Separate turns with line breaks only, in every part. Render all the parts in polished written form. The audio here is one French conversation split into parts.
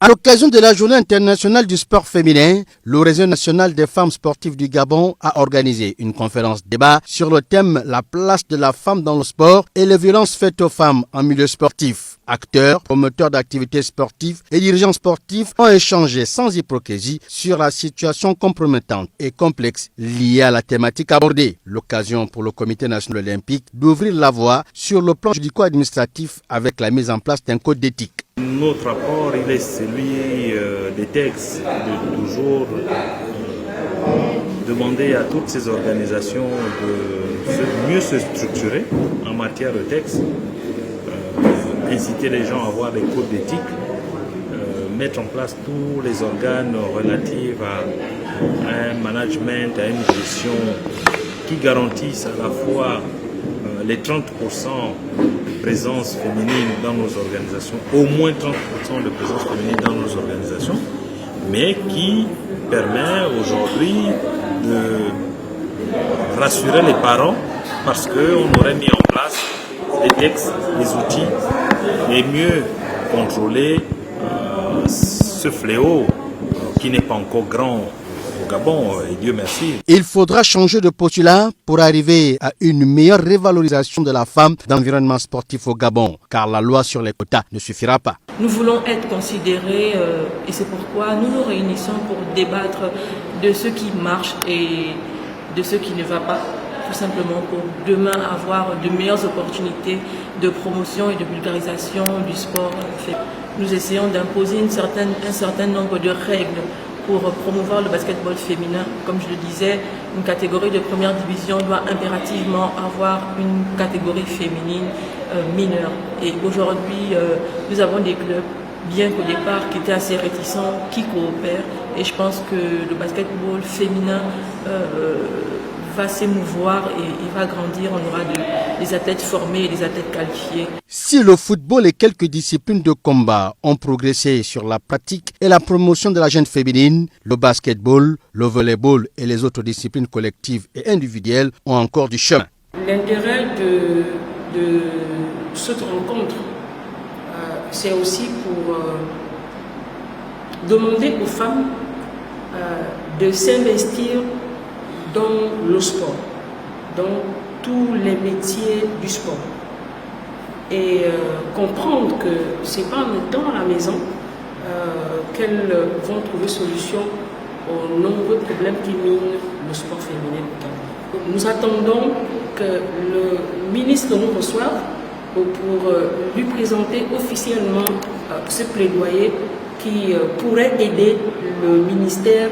À l'occasion de la Journée internationale du sport féminin, le Réseau national des femmes sportives du Gabon a organisé une conférence débat sur le thème « La place de la femme dans le sport et les violences faites aux femmes en milieu sportif ». Acteurs, promoteurs d'activités sportives et dirigeants sportifs ont échangé sans hypocrisie sur la situation compromettante et complexe liée à la thématique abordée. L'occasion pour le Comité national olympique d'ouvrir la voie sur le plan juridico-administratif avec la mise en place d'un code d'éthique.
Notre rapport, il est celui des textes, de toujours demander à toutes ces organisations de mieux se structurer en matière de textes, inciter les gens à avoir des codes d'éthique, mettre en place tous les organes relatifs à un management, à une gestion qui garantissent à la fois les 30% de présence féminine dans nos organisations, au moins 30% de présence féminine dans nos organisations, mais qui permet aujourd'hui de rassurer les parents parce qu'on aurait mis en place les textes, les outils et mieux contrôler ce fléau qui n'est pas encore grand au Gabon, et Dieu merci.
Il faudra changer de postulat pour arriver à une meilleure révalorisation de la femme dans l'environnement sportif au Gabon, car la loi sur les quotas ne suffira pas.
Nous voulons être considérés et c'est pourquoi nous nous réunissons pour débattre de ce qui marche et de ce qui ne va pas, tout simplement pour demain avoir de meilleures opportunités de promotion et de vulgarisation du sport. Nous essayons d'imposer un certain nombre de règles pour promouvoir le basketball féminin. Comme je le disais, une catégorie de première division doit impérativement avoir une catégorie féminine mineure. Et aujourd'hui, nous avons des clubs, bien qu'au départ, qui étaient assez réticents, qui coopèrent. Et je pense que le basketball féminin va s'émouvoir et il va grandir. On aura des athlètes formés et des athlètes qualifiés.
Si le football et quelques disciplines de combat ont progressé sur la pratique et la promotion de la jeune féminine, le basketball, le volleyball et les autres disciplines collectives et individuelles ont encore du chemin.
L'intérêt de cette rencontre, c'est aussi pour demander aux femmes de s'investir dans le sport, dans tous les métiers du sport. Et comprendre que ce n'est pas en étant à la maison qu'elles vont trouver solution aux nombreux problèmes qui minent le sport féminin. Nous attendons que le ministre nous reçoive pour lui présenter officiellement ce plaidoyer qui pourrait aider le ministère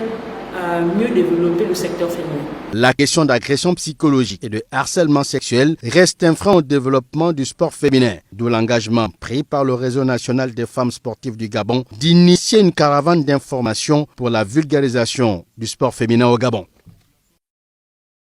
à mieux développer le secteur féminin.
La question d'agression psychologique et de harcèlement sexuel reste un frein au développement du sport féminin, d'où l'engagement pris par le Réseau national des femmes sportives du Gabon d'initier une caravane d'information pour la vulgarisation du sport féminin au Gabon.